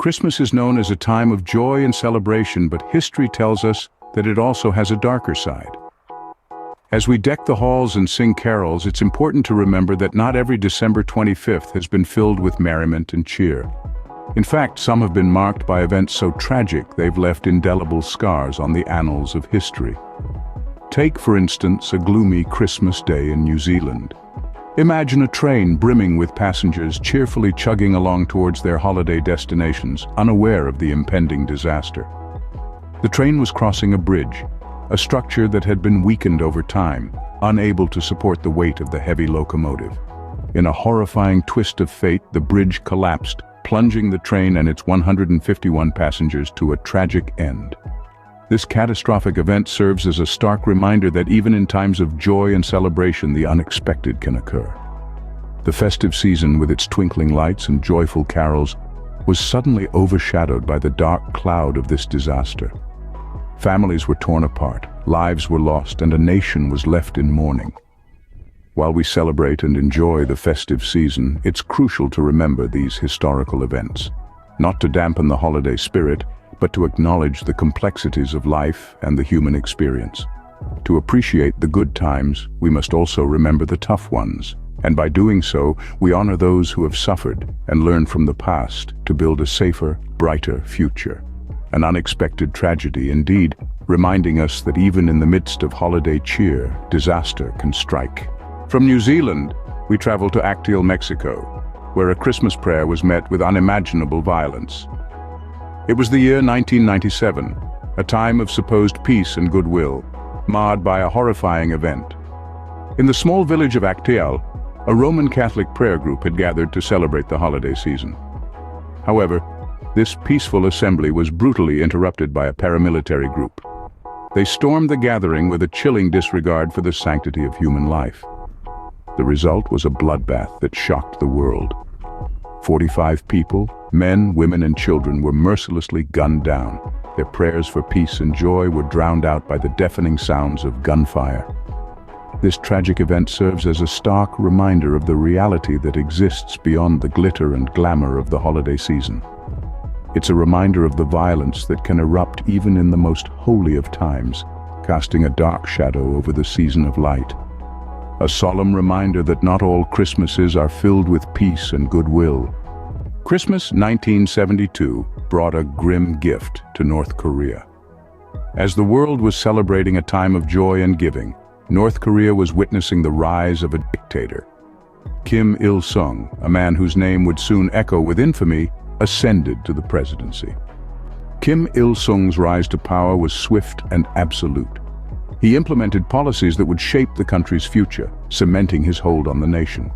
Christmas is known as a time of joy and celebration, but history tells us that it also has a darker side. As we deck the halls and sing carols, it's important to remember that not every December 25th has been filled with merriment and cheer. In fact, some have been marked by events so tragic they've left indelible scars on the annals of history. Take, for instance, a gloomy Christmas day in New Zealand. Imagine a train brimming with passengers cheerfully chugging along towards their holiday destinations, unaware of the impending disaster. The train was crossing a bridge, a structure that had been weakened over time, unable to support the weight of the heavy locomotive. In a horrifying twist of fate, the bridge collapsed, plunging the train and its 151 passengers to a tragic end. This catastrophic event serves as a stark reminder that even in times of joy and celebration, the unexpected can occur. The festive season, with its twinkling lights and joyful carols, was suddenly overshadowed by the dark cloud of this disaster. Families were torn apart, lives were lost, and a nation was left in mourning. While we celebrate and enjoy the festive season, it's crucial to remember these historical events, not to dampen the holiday spirit, but to acknowledge the complexities of life and the human experience. To appreciate the good times, we must also remember the tough ones, and by doing so, we honor those who have suffered and learn from the past to build a safer, brighter future. An unexpected tragedy indeed, reminding us that even in the midst of holiday cheer, disaster can strike. From New Zealand, we travel to Acteal, Mexico, where a Christmas prayer was met with unimaginable violence. It was the year 1997, a time of supposed peace and goodwill, marred by a horrifying event. In the small village of Acteal, a Roman Catholic prayer group had gathered to celebrate the holiday season. However, this peaceful assembly was brutally interrupted by a paramilitary group. They stormed the gathering with a chilling disregard for the sanctity of human life. The result was a bloodbath that shocked the world. 45 people, men, women, and children, were mercilessly gunned down. Their prayers for peace and joy were drowned out by the deafening sounds of gunfire. This tragic event serves as a stark reminder of the reality that exists beyond the glitter and glamour of the holiday season. It's a reminder of the violence that can erupt even in the most holy of times, casting a dark shadow over the season of light. A solemn reminder that not all Christmases are filled with peace and goodwill. Christmas 1972 brought a grim gift to North Korea. As the world was celebrating a time of joy and giving, North Korea was witnessing the rise of a dictator. Kim Il-sung, a man whose name would soon echo with infamy, ascended to the presidency. Kim Il-sung's rise to power was swift and absolute. He implemented policies that would shape the country's future, cementing his hold on the nation.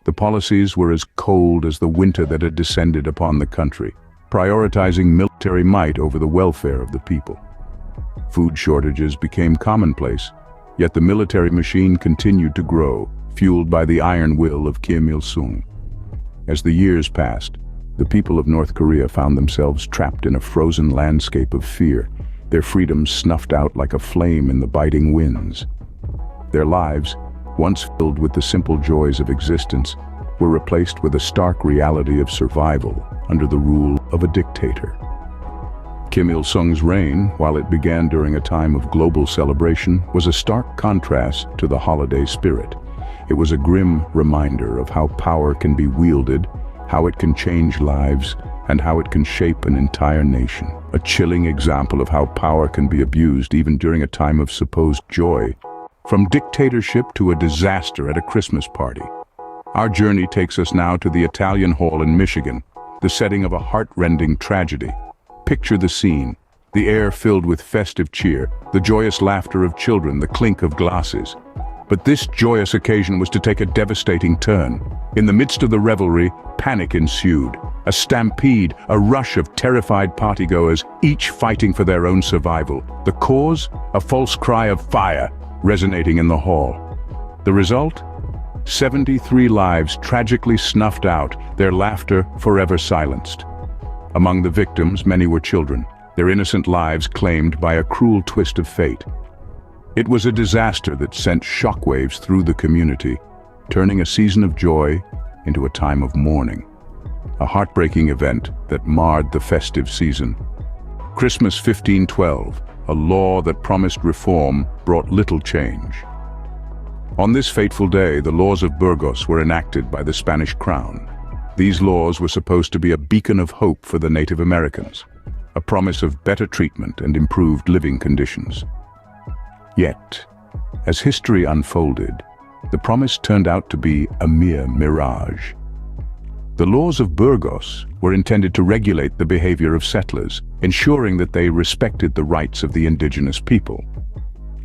The policies were as cold as the winter that had descended upon the country, prioritizing military might over the welfare of the people. Food shortages became commonplace, yet the military machine continued to grow, fueled by the iron will of Kim Il-sung. As the years passed, the people of North Korea found themselves trapped in a frozen landscape of fear, their freedoms snuffed out like a flame in the biting winds. Their lives, once filled with the simple joys of existence, were replaced with a stark reality of survival under the rule of a dictator. Kim Il-sung's reign, while it began during a time of global celebration, was a stark contrast to the holiday spirit. It was a grim reminder of how power can be wielded, how it can change lives, and how it can shape an entire nation. A chilling example of how power can be abused even during a time of supposed joy. From dictatorship to a disaster at a Christmas party. Our journey takes us now to the Italian Hall in Michigan, the setting of a heart-rending tragedy. Picture the scene, the air filled with festive cheer, the joyous laughter of children, the clink of glasses. But this joyous occasion was to take a devastating turn. In the midst of the revelry, panic ensued. A stampede, a rush of terrified partygoers, each fighting for their own survival. The cause? A false cry of fire, resonating in the hall. The result? 73 lives tragically snuffed out, their laughter forever silenced. Among the victims, many were children, their innocent lives claimed by a cruel twist of fate. It was a disaster that sent shockwaves through the community, turning a season of joy into a time of mourning. a heartbreaking event that marred the festive season. Christmas 1512, a law that promised reform, brought little change. On this fateful day, the laws of Burgos were enacted by the Spanish crown. These laws were supposed to be a beacon of hope for the Native Americans, a promise of better treatment and improved living conditions. Yet, as history unfolded, the promise turned out to be a mere mirage. The laws of Burgos were intended to regulate the behavior of settlers, ensuring that they respected the rights of the indigenous people.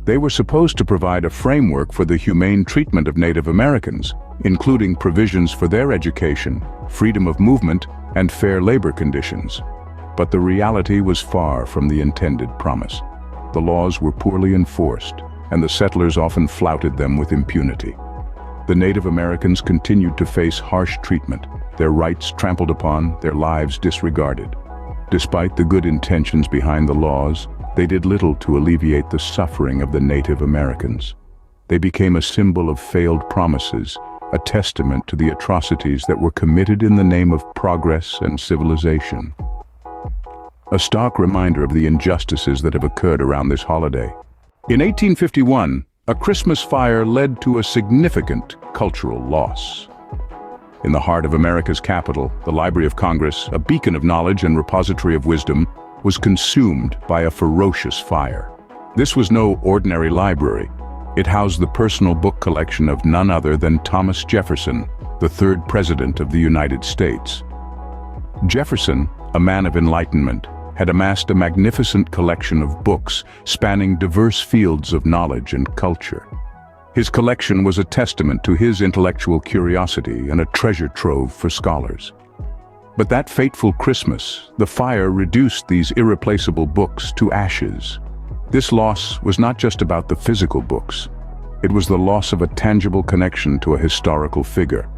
They were supposed to provide a framework for the humane treatment of Native Americans, including provisions for their education, freedom of movement, and fair labor conditions. But the reality was far from the intended promise. The laws were poorly enforced, and the settlers often flouted them with impunity. The Native Americans continued to face harsh treatment, their rights trampled upon, their lives disregarded. Despite the good intentions behind the laws, they did little to alleviate the suffering of the Native Americans. They became a symbol of failed promises, a testament to the atrocities that were committed in the name of progress and civilization. A stark reminder of the injustices that have occurred around this holiday. In 1851, a Christmas fire led to a significant cultural loss. In the heart of America's capital, the Library of Congress, a beacon of knowledge and repository of wisdom, was consumed by a ferocious fire. This was no ordinary library. It housed the personal book collection of none other than Thomas Jefferson, the third president of the United States. Jefferson, a man of enlightenment, had amassed a magnificent collection of books spanning diverse fields of knowledge and culture. His collection was a testament to his intellectual curiosity and a treasure trove for scholars. But that fateful Christmas, the fire reduced these irreplaceable books to ashes. This loss was not just about the physical books. It was the loss of a tangible connection to a historical figure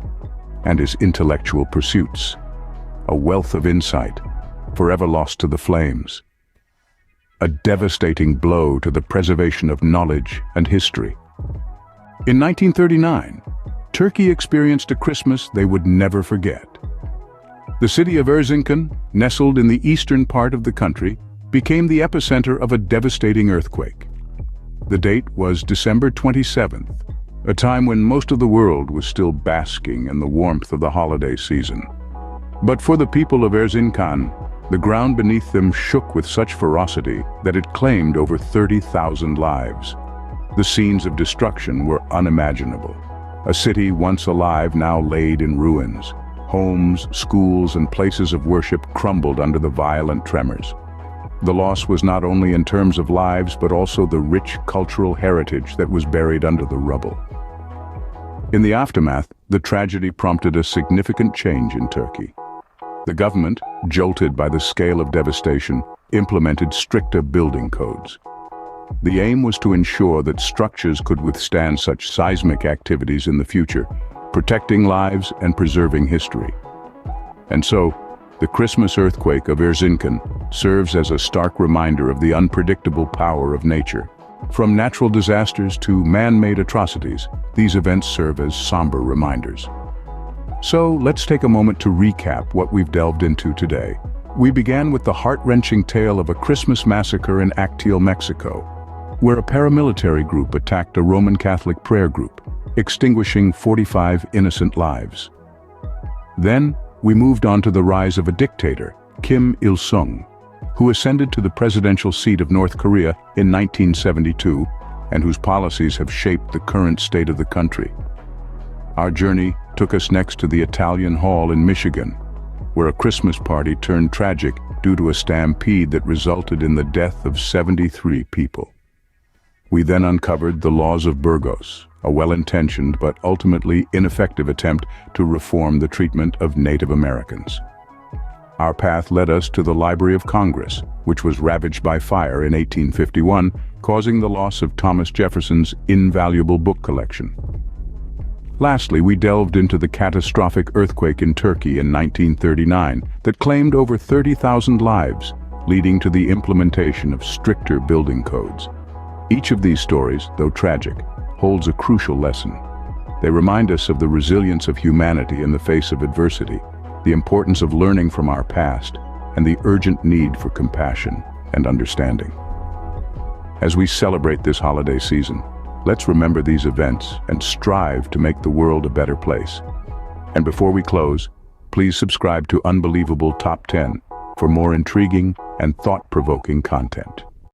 and his intellectual pursuits. A wealth of insight, forever lost to the flames. A devastating blow to the preservation of knowledge and history. In 1939, Turkey experienced a Christmas they would never forget. The city of Erzincan, nestled in the eastern part of the country, became the epicenter of a devastating earthquake. The date was December 27th, a time when most of the world was still basking in the warmth of the holiday season. But for the people of Erzincan, the ground beneath them shook with such ferocity that it claimed over 30,000 lives. The scenes of destruction were unimaginable. A city once alive now laid in ruins. Homes, schools, and places of worship crumbled under the violent tremors. The loss was not only in terms of lives, but also the rich cultural heritage that was buried under the rubble. In the aftermath, the tragedy prompted a significant change in Turkey. The government, jolted by the scale of devastation, implemented stricter building codes. The aim was to ensure that structures could withstand such seismic activities in the future, protecting lives and preserving history. And so, the Christmas earthquake of Erzincan serves as a stark reminder of the unpredictable power of nature. From natural disasters to man-made atrocities, these events serve as somber reminders. So, let's take a moment to recap what we've delved into today. We began with the heart-wrenching tale of a Christmas massacre in Acteal, Mexico, where a paramilitary group attacked a Roman Catholic prayer group, extinguishing 45 innocent lives. Then, we moved on to the rise of a dictator, Kim Il-sung, who ascended to the presidential seat of North Korea in 1972 and whose policies have shaped the current state of the country. Our journey took us next to the Italian Hall in Michigan, where a Christmas party turned tragic due to a stampede that resulted in the death of 73 people. We then uncovered the laws of Burgos, a well-intentioned but ultimately ineffective attempt to reform the treatment of Native Americans. Our path led us to the Library of Congress, which was ravaged by fire in 1851, causing the loss of Thomas Jefferson's invaluable book collection. Lastly, we delved into the catastrophic earthquake in Turkey in 1939 that claimed over 30,000 lives, leading to the implementation of stricter building codes. Each of these stories, though tragic, holds a crucial lesson. They remind us of the resilience of humanity in the face of adversity, the importance of learning from our past, and the urgent need for compassion and understanding. As we celebrate this holiday season, let's remember these events and strive to make the world a better place. And before we close, please subscribe to Unbelievable Top 10 for more intriguing and thought-provoking content.